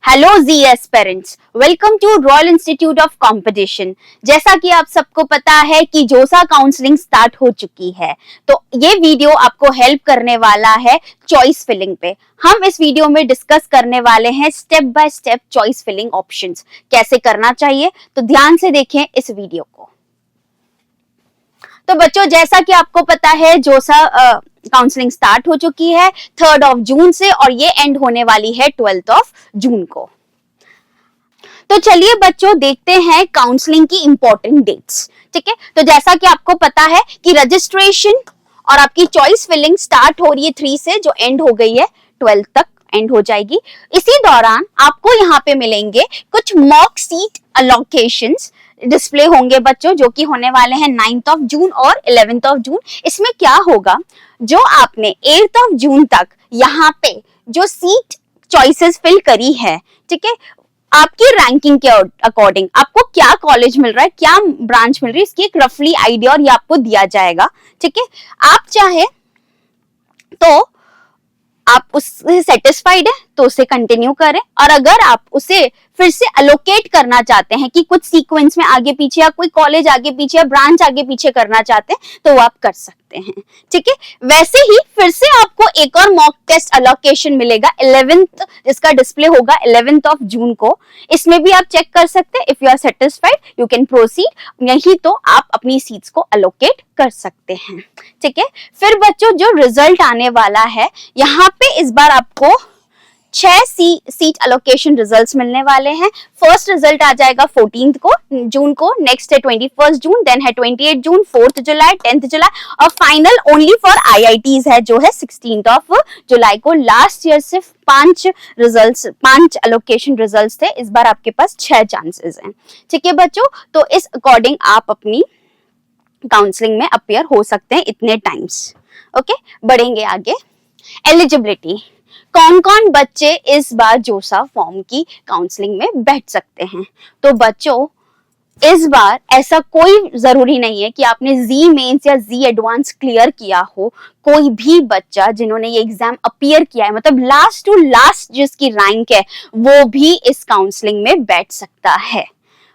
Hello जी aspirants, welcome to Royal Institute of Competition. जैसा कि आप सबको पता है कि जोसा काउंसलिंग स्टार्ट हो चुकी है, तो ये वीडियो आपको हेल्प करने वाला है चॉइस फिलिंग पे। हम इस वीडियो में डिस्कस करने वाले हैं step by step choice filling options कैसे करना चाहिए, तो ध्यान से देखें इस वीडियो को। तो बच्चों, जैसा कि आपको पता है जोसा काउंसलिंग स्टार्ट हो चुकी है 3 जून से और ये एंड होने वाली है 12 जून को। तो चलिए बच्चों देखते हैं काउंसलिंग की इंपॉर्टेंट डेट्स। ठीक है, तो जैसा कि आपको पता है कि रजिस्ट्रेशन और आपकी चॉइस फिलिंग स्टार्ट हो रही है 3 से, जो एंड हो गई है 12 तक एंड हो जाएगी। इसी दौरान आपको यहाँ पे मिलेंगे कुछ मॉक सीट अलोकेशंस डिस्प्ले होंगे बच्चों, जो कि होने वाले हैं 9 जून और 11 जून। इसमें क्या होगा, जो आपने 8 जून तक यहाँ पे जो सीट चॉइसेस फिल करी है, ठीक है, आपकी रैंकिंग के अकॉर्डिंग आपको क्या कॉलेज मिल रहा है, क्या ब्रांच मिल रही है, इसकी एक रफली आइडिया और ये आपको दिया जाएगा। ठीक है, आप चाहे तो आप उससे सेटिस्फाइड है तो उसे कंटिन्यू करें, और अगर आप उसे फिर से अलोकेट करना चाहते हैं कि कुछ सीक्वेंस में आगे पीछे या कोई कॉलेज आगे पीछे या ब्रांच आगे पीछे करना चाहते हैं तो वो आप कर सकते हैं। ठीक है, वैसे ही फिर से आपको एक और मॉक टेस्ट अलोकेशन मिलेगा 11th, जिसका डिस्प्ले होगा 11 जून को। इसमें भी आप चेक कर सकते हैं, if you are satisfied you can proceed, नहीं तो आप अपनी सीट्स को अलोकेट कर सकते हैं। ठीक है, फिर बच्चों जो रिजल्ट आने वाला है, यहाँ पे इस बार आपको 6 सीट अलोकेशन रिजल्ट्स मिलने वाले हैं। फर्स्ट रिजल्ट आ जाएगा 14 जून को, नेक्स्ट है 21 जून, देन है 28 जून, 4 जुलाई, 10 जुलाई और फाइनल ओनली फॉर आईआईटीज है जो है 16 जुलाई को। लास्ट ईयर सिर्फ 5 अलोकेशन रिजल्ट्स थे, इस बार आपके पास 6 चांसेस हैं। ठीक है बच्चों, तो इस अकॉर्डिंग आप अपनी काउंसलिंग में अपीयर हो सकते हैं इतने टाइम्स। ओके, बढ़ेंगे आगे। एलिजिबिलिटी, कौन कौन बच्चे इस बार जोसा फॉर्म की काउंसलिंग में बैठ सकते हैं। तो बच्चों, इस बार ऐसा कोई जरूरी नहीं है कि आपने जी मेंस या जी एडवांस क्लियर किया हो। कोई भी बच्चा जिन्होंने ये एग्जाम अपीयर किया है, मतलब लास्ट टू लास्ट जिसकी रैंक है, वो भी इस काउंसलिंग में बैठ सकता है।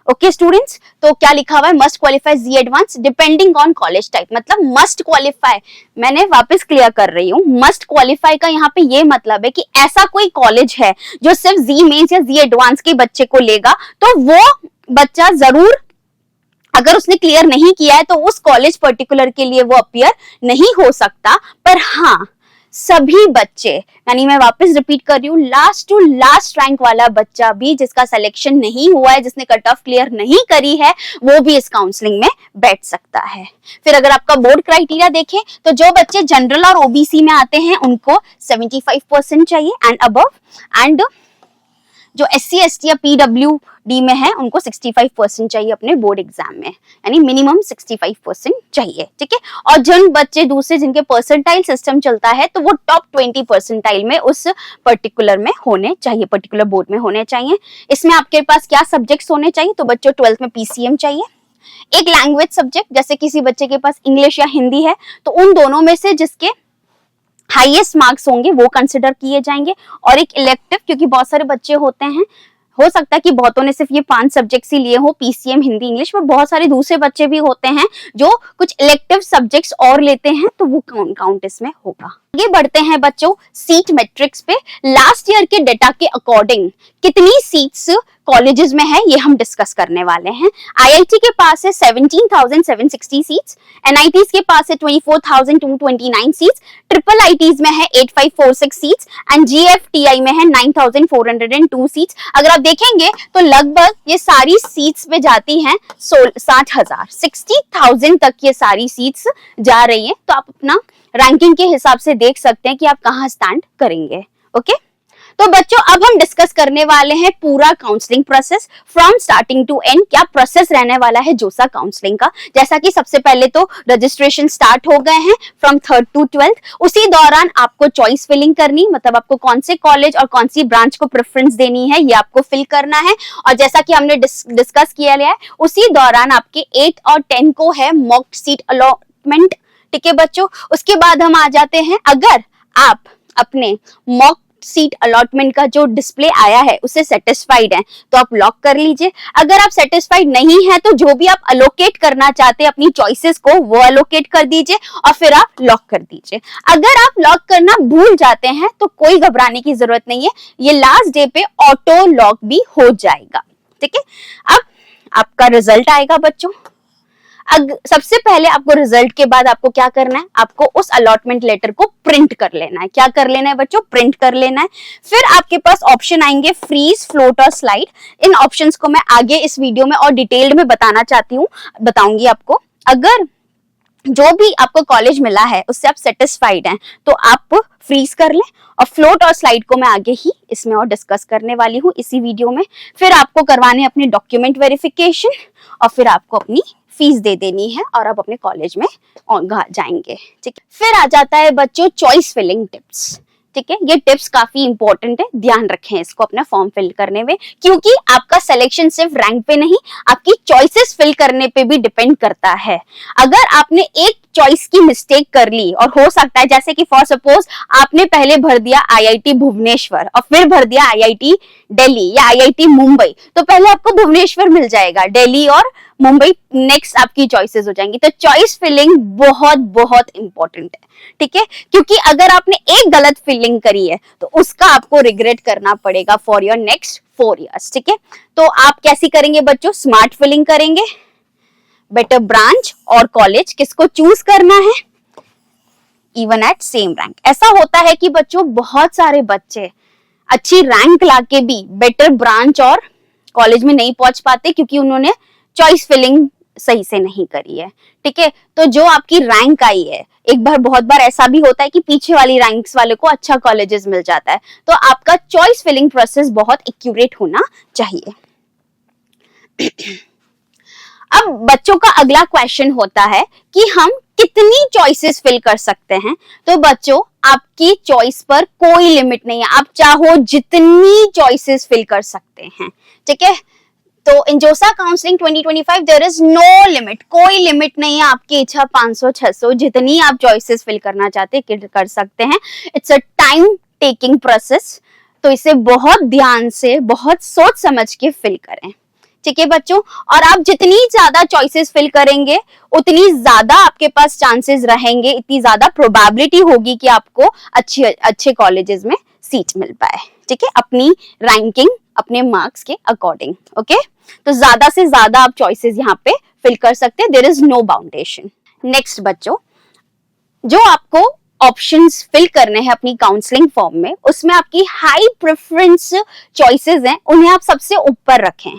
ओके स्टूडेंट्स, तो क्या लिखा हुआ है, must qualify JEE Advanced depending on college type, मतलब मस्ट क्वालिफाई। मैंने वापस क्लियर कर रही हूँ, मस्ट क्वालिफाई का यहाँ पे ये मतलब है कि ऐसा कोई कॉलेज है जो सिर्फ जी मेंस या जी एडवांस के बच्चे को लेगा, तो वो बच्चा जरूर, अगर उसने क्लियर नहीं किया है तो उस कॉलेज पर्टिकुलर के लिए वो अपीयर नहीं हो सकता। पर हाँ, सभी बच्चे, यानी मैं वापस रिपीट कर रही हूँ, लास्ट टू लास्ट रैंक वाला बच्चा भी जिसका सिलेक्शन नहीं हुआ है, जिसने कट ऑफ क्लियर नहीं करी है, वो भी इस काउंसलिंग में बैठ सकता है। फिर अगर आपका बोर्ड क्राइटेरिया देखें तो जो बच्चे जनरल और ओबीसी में आते हैं उनको 75% चाहिए एंड अबव, एंड जो SC ST या PWD में है उनको 65% चाहिए अपने बोर्ड एग्जाम में, यानी मिनिमम 65% चाहिए। ठीक है, और जिन बच्चे दूसरे जिनके परसेंटाइल सिस्टम चलता है तो वो टॉप 20 परसेंटाइल में उस पर्टिकुलर में होने चाहिए, पर्टिकुलर बोर्ड में होने चाहिए। इसमें आपके पास क्या सब्जेक्ट्स होने चाहिए, तो बच्चों 12th में PCM चाहिए, एक लैंग्वेज सब्जेक्ट, जैसे किसी बच्चे के पास इंग्लिश या हिंदी है तो उन दोनों में से जिसके हाईएस्ट मार्क्स होंगे वो कंसिडर किए जाएंगे, और एक इलेक्टिव, क्योंकि बहुत सारे बच्चे होते हैं, हो सकता है कि बहुतों ने सिर्फ ये 5 सब्जेक्ट्स ही लिए हो, PCM हिंदी इंग्लिश, पर बहुत सारे दूसरे बच्चे भी होते हैं जो कुछ इलेक्टिव सब्जेक्ट्स और लेते हैं, तो वो काउंट इसमें होगा। आगे बढ़ते हैं बच्चों सीट मैट्रिक्स पे। लास्ट ईयर के डेटा के अकॉर्डिंग कितनी सीट्स कॉलेजेस में है ये हम डिस्कस करने वाले हैं। IIT के पास है 17,760 सीट्स, NITs के पास है 24,229 सीट्स, ट्रिपल ITs में है 8546 सीट्स एंड GFTI में है 9,402 सीट्स। अगर आप देखेंगे तो लगभग ये सारी सीट्स पे जाती हैं 60,000 तक ये सारी सीट्स जा रही हैं। तो आप अपना रैंकिंग के हिसाब से देख सकते हैं कि आप कहां स्टैंड करेंगे। ओके, तो बच्चों अब हम डिस्कस करने वाले हैं पूरा counselling process from starting to end, क्या प्रोसेस रहने वाला है जोसा काउंसलिंग का। जैसा कि सबसे पहले तो रजिस्ट्रेशन स्टार्ट हो गए हैं फ्रॉम 3rd to 12th। उसी दौरान आपको चॉइस फिलिंग करनी, मतलब आपको कौन से कॉलेज और कौन सी ब्रांच को प्रेफरेंस देनी है ये आपको फिल करना है, और जैसा कि हमने डिस्कस किया है उसी दौरान आपके 8 और 10 को है मॉक सीट अलॉटमेंट। ठीक है बच्चों, उसके बाद हम आ जाते हैं, अगर आप अपने मॉक सीट अलॉटमेंट का जो डिस्प्ले आया है उससे सेटिस्फाइड है तो आप लॉक कर लीजिए। अगर आप सेटिस्फाइड नहीं है तो जो भी आप अलोकेट करना चाहते हैं अपनी चॉइसेस को वो अलोकेट कर दीजिए और फिर आप लॉक कर दीजिए। अगर आप लॉक करना भूल जाते हैं तो कोई घबराने की जरूरत नहीं है, ये लास्ट डे पे ऑटो लॉक भी हो जाएगा। ठीक है, अब आपका रिजल्ट आएगा बच्चों। सबसे पहले आपको रिजल्ट के बाद आपको क्या करना है, आपको उस अलॉटमेंट लेटर को प्रिंट कर लेना है। क्या कर लेना है बच्चों, प्रिंट कर लेना है। फिर आपके पास ऑप्शन आएंगे फ्रीज, फ्लोट और स्लाइड। इन ऑप्शंस को मैं आगे इस वीडियो में और डिटेल्ड में बताऊंगी आपको। अगर जो भी आपको कॉलेज मिला है उससे आप सेटिस्फाइड हैं तो आप फ्रीज कर लें, और फ्लोट और स्लाइड को मैं आगे ही इसमें और डिस्कस करने वाली हूँ इसी वीडियो में। फिर आपको करवाने अपनी डॉक्यूमेंट वेरिफिकेशन और फिर आपको अपनी फीस दे देनी है और आप अपने कॉलेज में जाएंगे। ठीक है, फिर आ जाता है बच्चों चॉइस फिलिंग टिप्स। ठीक है, ये टिप्स काफी इंपॉर्टेंट है, ध्यान रखें इसको अपना फॉर्म फिल करने में, क्योंकि आपका सिलेक्शन सिर्फ रैंक पे नहीं आपकी चॉइसेस फिल करने पे भी डिपेंड करता है। अगर आपने एक चॉइस की मिस्टेक कर ली और हो सकता है जैसे कि फॉर सपोज आपने पहले भर दिया आईआईटी भुवनेश्वर और फिर भर दिया आईआईटी दिल्ली या आईआईटी मुंबई, तो पहले आपको भुवनेश्वर मिल जाएगा, दिल्ली और मुंबई नेक्स्ट आपकी चॉइसेस हो जाएंगी। तो चॉइस फिलिंग बहुत बहुत इंपॉर्टेंट है। ठीक है, क्योंकि अगर आपने एक गलत फिलिंग करी है तो उसका आपको रिग्रेट करना पड़ेगा फॉर योर नेक्स्ट 4 years। ठीक है, तो आप कैसी करेंगे बच्चों, स्मार्ट फिलिंग करेंगे। बेटर ब्रांच और कॉलेज किसको चूज करना है, इवन एट सेम रैंक। ऐसा होता है कि बच्चों बहुत सारे बच्चे अच्छी रैंक लाके भी बेटर ब्रांच और कॉलेज में नहीं पहुंच पाते क्योंकि उन्होंने चॉइस फिलिंग सही से नहीं करी है। ठीक है, तो जो आपकी रैंक आई है, एक बार बहुत बार ऐसा भी होता है कि पीछे वाली रैंक्स वाले को अच्छा कॉलेजेस मिल जाता है, तो आपका चॉइस फिलिंग प्रोसेस बहुत एक्यूरेट होना चाहिए। अब बच्चों का अगला क्वेश्चन होता है कि हम कितनी चॉइसेस फिल कर सकते हैं। तो बच्चों आपकी चॉइस पर कोई लिमिट नहीं है, आप चाहो जितनी चॉइसेस फिल कर सकते हैं। ठीक है, तो इन JoSAA counselling 2025 there is no limit, कोई लिमिट नहीं है, आपकी इच्छा 500 600 जितनी आप चॉइसेस फिल करना चाहते हैं कर सकते हैं। It's a time taking process, तो इसे बहुत ध्यान से बहुत सोच समझ के फिल करें। ठीक है बच्चों, और आप जितनी ज्यादा चॉइसेस फिल करेंगे उतनी ज्यादा आपके पास चांसेस रहेंगे, इतनी ज्यादा प्रोबेबिलिटी होगी कि आपको अच्छे कॉलेजेस में सीट मिल पाए। ठीक है, अपनी रैंकिंग अपने मार्क्स के अकॉर्डिंग। ओके, तो ज्यादा से ज्यादा आप चॉइसेस यहाँ पे फिल कर सकते हैं, there is no boundation. Next बच्चों, जो आपको ऑप्शंस फिल करने हैं अपनी काउंसलिंग फॉर्म में, उसमें आपकी हाई प्रेफरेंस चॉइसेस हैं, उन्हें आप सबसे ऊपर रखें,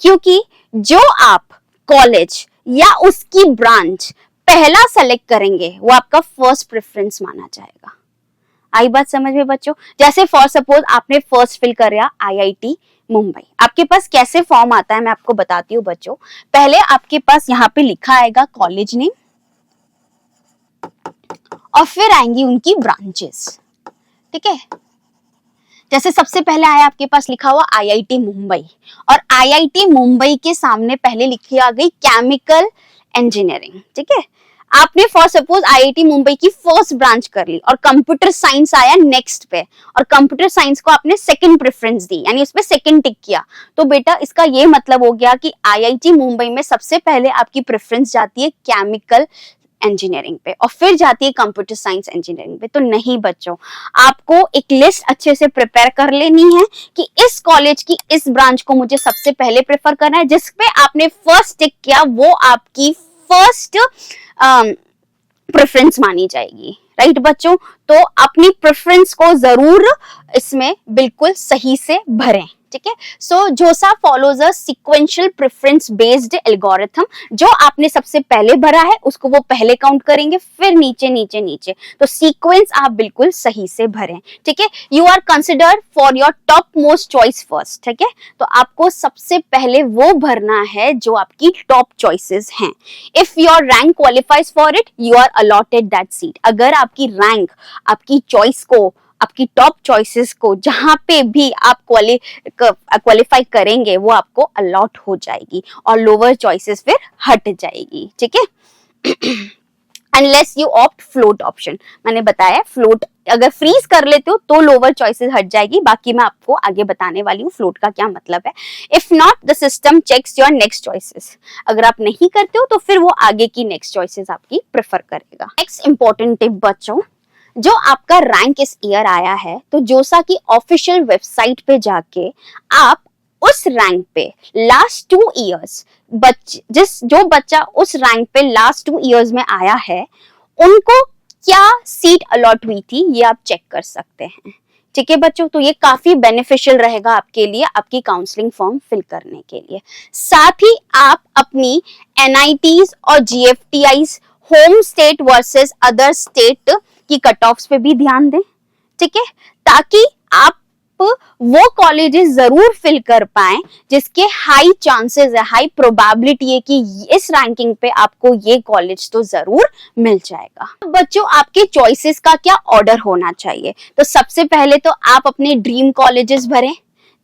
क्योंकि जो आप कॉलेज या उसकी ब्रांच पहला सेलेक्ट करेंगे वो आपका फर्स्ट प्रेफरेंस माना जाएगा। आई बात समझ में बच्चों? जैसे फॉर सपोज आपने फर्स्ट फिल किया आईआईटी मुंबई, आपके पास कैसे फॉर्म आता है मैं आपको बताती हूँ बच्चों। पहले आपके पास यहाँ पे लिखा आएगा कॉलेज नेम और फिर आएंगी उनकी ब्रांचेस। ठीक है, जैसे सबसे पहले आया आपके पास लिखा हुआ आईआईटी मुंबई, और आईआईटी मुंबई के सामने पहले लिखी आ गई केमिकल इंजीनियरिंग। ठीक है, आपने फॉर सपोज आईआईटी मुंबई की फर्स्ट ब्रांच कर ली और कंप्यूटर साइंस आया नेक्स्ट पे, और कंप्यूटर साइंस को आपने सेकंड प्रेफरेंस दी, यानी उसमें सेकंड टिक किया, तो बेटा इसका ये मतलब हो गया कि आईआईटी मुंबई में सबसे पहले आपकी प्रेफरेंस जाती है केमिकल इंजीनियरिंग पे और फिर जाती है कंप्यूटर साइंस इंजीनियरिंग पे। तो नहीं बच्चों, आपको एक लिस्ट अच्छे से प्रिपेयर कर लेनी है कि इस कॉलेज की इस ब्रांच को मुझे सबसे पहले प्रेफर करना है, जिस पे आपने फर्स्ट टिक किया वो आपकी फर्स्ट प्रेफरेंस मानी जाएगी। राइट बच्चों, तो अपनी प्रेफरेंस को जरूर इसमें बिल्कुल सही से भरें। ठीक है, सो जोसा follows a sequential preference based algorithm. जो आपने सबसे पहले भरा है उसको वो पहले काउंट करेंगे, फिर नीचे नीचे नीचे, तो सीक्वेंस आप बिल्कुल सही से भरें। ठीक है, you are considered for your topmost choice first. ठीक है, तो आपको सबसे पहले वो भरना है जो आपकी टॉप चॉइसेस हैं। If your rank qualifies for it, you are allotted that seat. अगर आपकी रैंक आपकी चॉइस को, आपकी टॉप चॉइसेस को जहां पे भी आप क्वालिफाई करेंगे वो आपको अलॉट हो जाएगी और लोअर चॉइसेस फिर हट जाएगी। ठीक है, unless you opt float option. मैंने बताया फ्लोट अगर फ्रीज कर लेते हो तो लोअर चॉइसेस हट जाएगी, बाकी मैं आपको आगे बताने वाली हूँ फ्लोट का क्या मतलब है। If not the system checks your next choices, अगर आप नहीं करते हो तो फिर वो आगे की नेक्स्ट चॉइसेस आपकी प्रेफर करेगा। नेक्स्ट इंपॉर्टेंट टिप बच्चों, जो आपका रैंक इस ईयर आया है तो जोसा की ऑफिशियल वेबसाइट पे जाके आप उस रैंक पे लास्ट 2 इयर्स जो बच्चा उस रैंक पे लास्ट 2 इयर्स में आया है उनको क्या सीट अलॉट हुई थी ये आप चेक कर सकते हैं। ठीक है बच्चों, तो ये काफी बेनिफिशियल रहेगा आपके लिए, आपकी काउंसलिंग फॉर्म फिल करने के लिए। साथ ही आप अपनी एनआईटीज और GFTIs home state versus other state की कट ऑफ्स पे भी ध्यान दें, ठीक है, ताकि आप वो कॉलेजेस जरूर फिल कर पाए जिसके हाई चांसेस है, हाई प्रोबेबिलिटी है कि इस रैंकिंग पे आपको ये कॉलेज तो जरूर मिल जाएगा। बच्चों, आपके चॉइसेस का क्या ऑर्डर होना चाहिए? तो सबसे पहले तो आप अपने ड्रीम कॉलेजेस भरें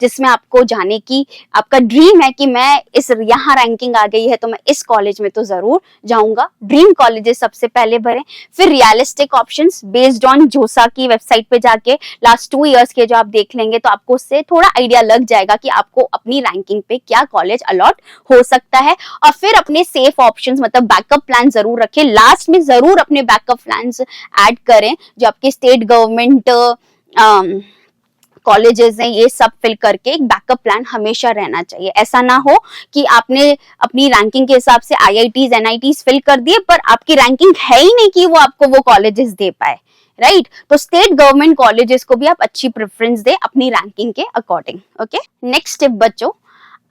जिसमें आपको जाने की आपका ड्रीम है कि मैं इस यहाँ रैंकिंग आ गई है तो मैं इस कॉलेज में तो जरूर जाऊंगा। ड्रीम कॉलेजेस सबसे पहले भरें। फिर रियलिस्टिक ऑप्शंस बेस्ड ऑन जोसा की वेबसाइट पे जाके लास्ट 2 इयर्स के जो आप देख लेंगे तो आपको उससे थोड़ा आइडिया लग जाएगा कि आपको अपनी रैंकिंग पे क्या कॉलेज अलॉट हो सकता है। और फिर अपने सेफ ऑप्शंस मतलब बैकअप प्लान जरूर रखें, लास्ट में जरूर अपने बैकअप प्लान्स ऐड करें जो आपके स्टेट गवर्नमेंट कॉलेजेस हैं, ये सब फिल करके एक बैकअप प्लान हमेशा रहना चाहिए। ऐसा ना हो कि आपने अपनी रैंकिंग के हिसाब से आईआईटीज एनआईटीज फिल कर दिए पर आपकी रैंकिंग है ही नहीं कि वो आपको वो कॉलेजेस दे पाए, राइट? तो स्टेट गवर्नमेंट कॉलेजेस को भी आप अच्छी प्रेफरेंस दे अपनी रैंकिंग के अकॉर्डिंग। ओके, नेक्स्ट टिप बच्चों,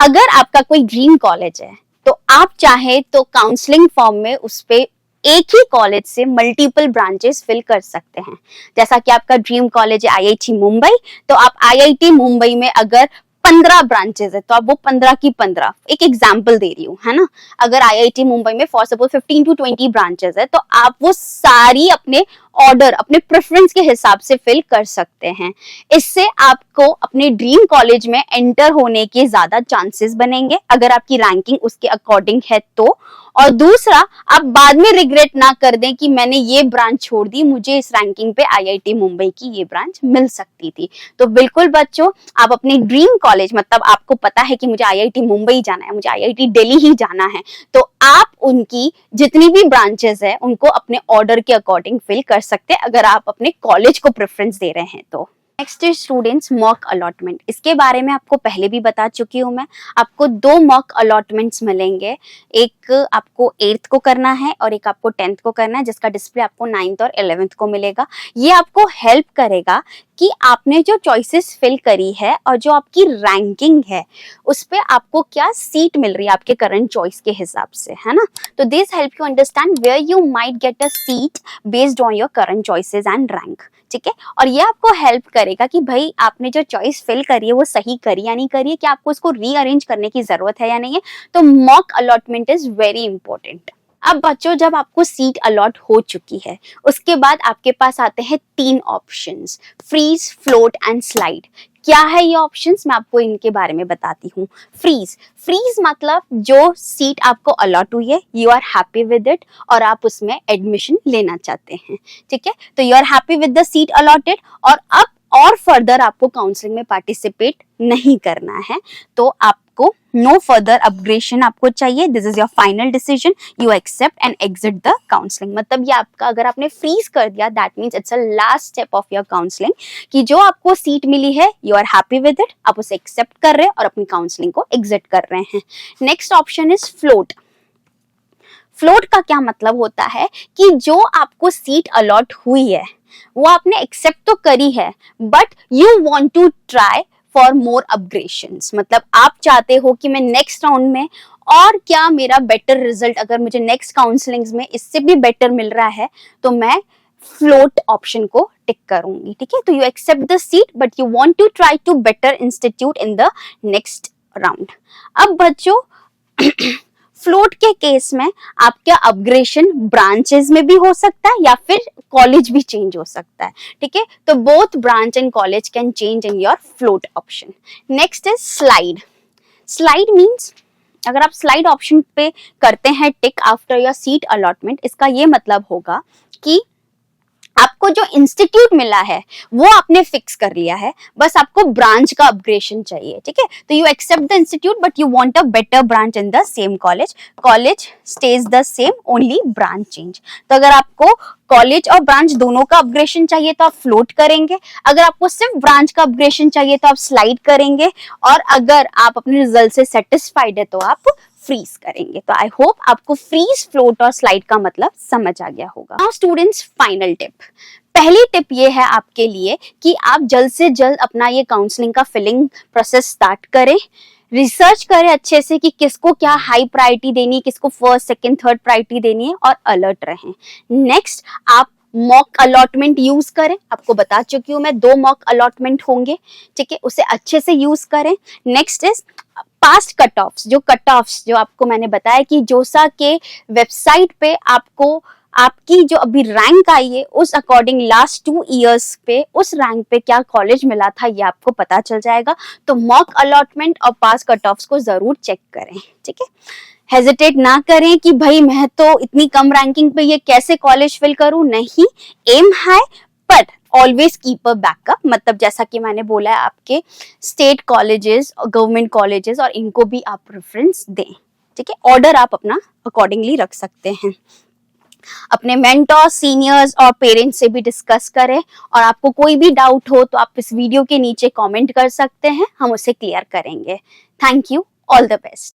अगर आपका कोई ड्रीम कॉलेज है तो आप चाहे तो काउंसलिंग फॉर्म में उस पे एक ही कॉलेज से मल्टीपल ब्रांचेस फिल कर सकते हैं। जैसा कि आपका ड्रीम कॉलेज है आईआईटी मुंबई, तो आप आईआईटी मुंबई में अगर 15 ब्रांचेस है तो आप वो 15 की 15, एक एग्जांपल दे रही हूँ, है ना। अगर आईआईटी मुंबई में फॉर सपोज 15 to 20 ब्रांचेस है तो आप वो सारी अपने ऑर्डर अपने प्रेफरेंस के हिसाब से फिल कर सकते हैं। इससे आपको अपने ड्रीम कॉलेज में एंटर होने के ज्यादा चांसेस बनेंगे अगर आपकी रैंकिंग उसके अकॉर्डिंग है तो। और दूसरा, आप बाद में रिग्रेट ना कर दें कि मैंने ये ब्रांच छोड़ दी, मुझे इस रैंकिंग पे आईआईटी मुंबई की ये ब्रांच मिल सकती थी। तो बिल्कुल बच्चों, आप अपने ड्रीम कॉलेज मतलब आपको पता है कि मुझे आईआईटी मुंबई जाना है, मुझे आईआईटी दिल्ली ही जाना है, तो आप उनकी जितनी भी ब्रांचेस है उनको अपने ऑर्डर के अकॉर्डिंग फिल कर सकते हैं अगर आप अपने कॉलेज को प्रेफरेंस दे रहे हैं तो। Next is students mock allotment. इसके बारे में आपको पहले भी बता चुकी हूँ मैं। आपको 2 मॉक अलॉटमेंट्स मिलेंगे, एक आपको 8th को करना है और एक आपको 10th को करना है, जिसका डिस्प्ले आपको 9th और 11th को मिलेगा। ये आपको हेल्प करेगा कि आपने जो चॉइसेस फिल करी है और जो आपकी रैंकिंग है उस पे आपको क्या सीट मिल रही है आपके करंट चॉइस के हिसाब से, है ना। तो this help you understand where you might get a seat based on your current choices and rank, ठीक है। और ये आपको हेल्प करेगा कि भाई आपने जो चॉइस फिल करी है वो सही करी या नहीं करी है, क्या आपको इसको रीअरेंज करने की जरूरत है या नहीं है। तो mock allotment is very important. अब बच्चों, जब आपको सीट अलॉट हो चुकी है उसके बाद आपके पास आते हैं 3 options, freeze, float and slide. क्या है ये ऑप्शंस, मैं आपको इनके बारे में बताती हूँ। फ्रीज मतलब जो सीट आपको अलॉट हुई है, you are happy with it और आप उसमें एडमिशन लेना चाहते हैं, ठीक है। तो you are happy with the seat allotted और अब और फर्दर आपको काउंसलिंग में पार्टिसिपेट नहीं करना है, तो आपको नो फर्दर अपग्रेडेशन आपको चाहिए। This is your final decision, you accept and exit the counselling. मतलब ये आपका, अगर आपने फ्रीज कर दिया that means it's a last step of your counselling कि जो आपको सीट मिली है you are happy with it, आप उसे एक्सेप्ट कर रहे हैं और अपनी काउंसलिंग को एग्जिट कर रहे हैं। Next option is float. Float का क्या मतलब होता है कि जो आपको सीट अलॉट हुई है वो आपने एक्सेप्ट तो करी है but you want to try for more upgradations. मतलब आप चाहते हो कि मैं नेक्स्ट राउंड में और क्या मेरा बेटर रिजल्ट, अगर मुझे नेक्स्ट काउंसलिंग्स में इससे भी बेटर मिल रहा है तो मैं फ्लोट ऑप्शन को टिक करूंगी, ठीक है। तो you accept the seat but you want to try to better institute in the next round. अब बच्चों फ्लोट के केस में आपका अपग्रेडेशन ब्रांचेस में भी हो सकता है या फिर कॉलेज भी चेंज हो सकता है, ठीक है। तो both branch and college can change in your float option. Next is slide. Slide means अगर आप स्लाइड ऑप्शन पे करते हैं टिक आफ्टर योर सीट अलॉटमेंट, इसका ये मतलब होगा कि आपको जो इंस्टीट्यूट मिला है वो आपने फिक्स कर लिया है, बस आपको ब्रांच का अपग्रेडेशन चाहिए, ठीक है। तो you accept the institute but you want a better branch in the same college, college stays the same, only branch change. तो अगर आपको कॉलेज और ब्रांच दोनों का अपग्रेडेशन चाहिए तो आप फ्लोट करेंगे, अगर आपको सिर्फ ब्रांच का अपग्रेडेशन चाहिए तो आप स्लाइड करेंगे, और अगर आप अपने रिजल्ट से सेटिस्फाइड है तो आप फ्रीज करेंगे। तो आई होप आपको फ्रीज, फ्लोट और स्लाइड का मतलब समझ आ गया होगा। Now students, final tip. पहली टिप ये है आपके लिए कि आप जल्द से जल्द अपना ये काउंसलिंग का फिलिंग प्रोसेस स्टार्ट करें, रिसर्च करें अच्छे से कि किसको क्या हाई प्रायोरिटी देनी है, किसको फर्स्ट, सेकंड, थर्ड प्रायोरिटी देनी है, और अलर्ट रहें। नेक्स्ट, आप मॉक अलॉटमेंट यूज करें, आपको बता चुकी हूं मैं 2 मॉक अलॉटमेंट होंगे, ठीक है, उसे अच्छे से यूज करें। Next is past cut offs, जो आपको मैंने बताया कि जोसा के वेबसाइट पे आपको आपकी जो अभी रैंक आई है उस अकॉर्डिंग लास्ट 2 इयर्स पे उस रैंक पे क्या कॉलेज मिला था ये आपको पता चल जाएगा। तो मॉक अलॉटमेंट और पास कट ऑफ्स को जरूर चेक करें, ठीक है। हेजिटेट ना करें कि भाई मैं तो इतनी कम रैंकिंग पे ये कैसे कॉलेज फिल करूं, नहीं, aim high but always keep a backup. मतलब जैसा कि मैंने बोला है, आपके स्टेट कॉलेजेस और गवर्नमेंट कॉलेजेस और इनको भी आप प्रेफरेंस दें, ठीक है। ऑर्डर आप अपना अकॉर्डिंगली रख सकते हैं। अपने मेंटोर, सीनियर्स और पेरेंट्स से भी डिस्कस करें, और आपको कोई भी डाउट हो तो आप इस वीडियो के नीचे कमेंट कर सकते हैं, हम उसे क्लियर करेंगे। Thank you, all the best.